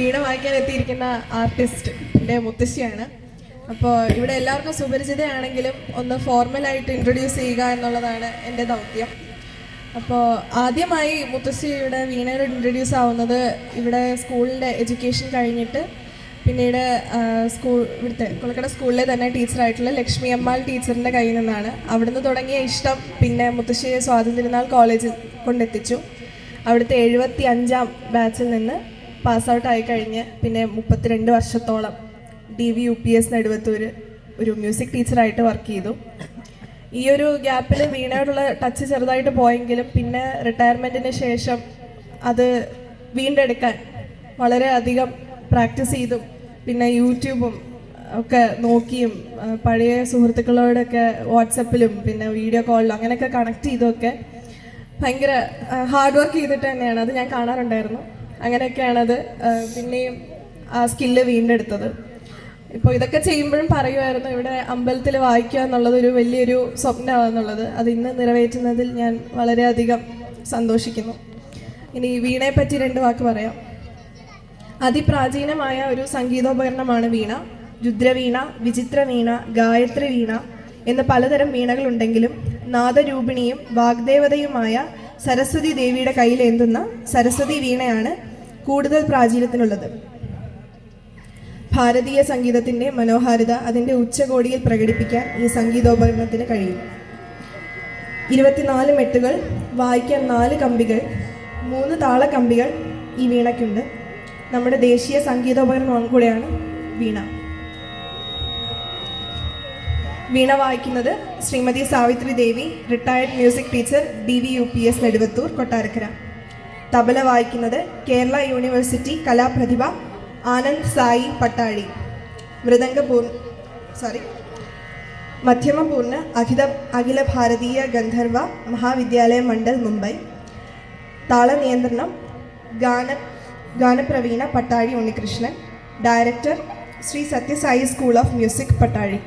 വീണ വായിക്കാൻ എത്തിയിരിക്കുന്ന ആർട്ടിസ്റ്റിൻ്റെ മുത്തശ്ശിയാണ്. അപ്പോൾ ഇവിടെ എല്ലാവർക്കും സുപരിചിതയാണെങ്കിലും ഒന്ന് ഫോർമലായിട്ട് ഇൻട്രൊഡ്യൂസ് ചെയ്യുക എന്നുള്ളതാണ് എൻ്റെ ദൗത്യം. അപ്പോൾ ആദ്യമായി മുത്തശ്ശിയുടെ വീണയിൽ ഇൻട്രൊഡ്യൂസ് ആവുന്നത് ഇവിടെ സ്കൂളിൻ്റെ എഡ്യൂക്കേഷൻ കഴിഞ്ഞിട്ട് പിന്നീട് ഇവിടുത്തെ കൊളക്കട സ്കൂളിലെ തന്നെ ടീച്ചറായിട്ടുള്ള ലക്ഷ്മി അമ്മാൾ ടീച്ചറിൻ്റെ കയ്യിൽ നിന്നാണ്. അവിടുന്ന് തുടങ്ങിയ ഇഷ്ടം പിന്നെ മുത്തശ്ശിയെ സ്വാതന്ത്ര്യനാൾ കോളേജിൽ കൊണ്ടെത്തിച്ചു. അവിടുത്തെ 75ാം ബാച്ചിൽ നിന്ന് പാസ് ഔട്ട് ആയി കഴിഞ്ഞ് പിന്നെ 32 വർഷത്തോളം DV UPS നെടുവത്തൂർ ഒരു മ്യൂസിക് ടീച്ചറായിട്ട് വർക്ക് ചെയ്തു. ഈ ഒരു ഗ്യാപ്പിൽ വീണയോടുള്ള ടച്ച് ചെറുതായിട്ട് പോയെങ്കിലും പിന്നെ റിട്ടയർമെൻറ്റിന് ശേഷം അത് വീണ്ടെടുക്കാൻ വളരെയധികം പ്രാക്ടീസ് ചെയ്തും പിന്നെ യൂട്യൂബും ഒക്കെ നോക്കിയും പഴയ സുഹൃത്തുക്കളോടൊക്കെ വാട്സപ്പിലും പിന്നെ വീഡിയോ കോളിലും അങ്ങനെയൊക്കെ കണക്ട് ചെയ്തൊക്കെ ഭയങ്കര ഹാർഡ് വർക്ക് ചെയ്തിട്ട് തന്നെയാണ് അത് ഞാൻ കാണാറുണ്ടായിരുന്നു. അങ്ങനെയൊക്കെയാണത് പിന്നെയും ആ സ്കില്ല് വീണ്ടെടുത്തത്. ഇപ്പോൾ ഇതൊക്കെ ചെയ്യുമ്പോഴും പറയുമായിരുന്നു ഇവിടെ അമ്പലത്തിൽ വായിക്കുക എന്നുള്ളതൊരു വലിയൊരു സ്വപ്നമാണെന്നുള്ളത്. അത് ഇന്ന് നിറവേറ്റുന്നതിൽ ഞാൻ വളരെയധികം സന്തോഷിക്കുന്നു. ഇനി വീണയെ പറ്റി 2 വാക്ക് പറയാം. അതിപ്രാചീനമായ ഒരു സംഗീതോപകരണമാണ് വീണ. രുദ്രവീണ, വിചിത്ര വീണ, ഗായത്രി വീണ എന്ന് പലതരം വീണകളുണ്ടെങ്കിലും നാദരൂപിണിയും വാഗ്ദേവതയുമായ സരസ്വതി ദേവിയുടെ കയ്യിലേന്തുന്ന സരസ്വതി വീണയാണ് കൂടുതൽ പ്രാചീനത്തിനുള്ളത്. ഭാരതീയ സംഗീതത്തിൻ്റെ മനോഹാരിത അതിൻ്റെ ഉച്ചകോടിയിൽ പ്രകടിപ്പിക്കാൻ ഈ സംഗീതോപകരണത്തിന് കഴിയും. 24 മെട്ടുകൾ, വായിക്കാൻ 4 കമ്പികൾ, 3 താളക്കമ്പികൾ ഈ വീണയ്ക്കുണ്ട്. നമ്മുടെ ദേശീയ സംഗീതോപകരണം കൂടെയാണ് വീണ. വീണ വായിക്കുന്നത് Shrimati Savitri Devi, retired music teacher, DV UPS Neduvathur, Kottarakkara. തബല വായിക്കുന്നത് കേരള യൂണിവേഴ്സിറ്റി കലാപ്രതിഭ ആനന്ദ് സായി പട്ടാഴി. മധ്യമപൂർണ്ണ അഖില ഭാരതീയ ഗന്ധർവ മഹാവിദ്യാലയ മണ്ഡൽ, മുംബൈ. താളനിയന്ത്രണം ഗാനപ്രവീണ Pattazhi Unnikrishnan. Director Sri Sathya Sai school of music, Pattazhi.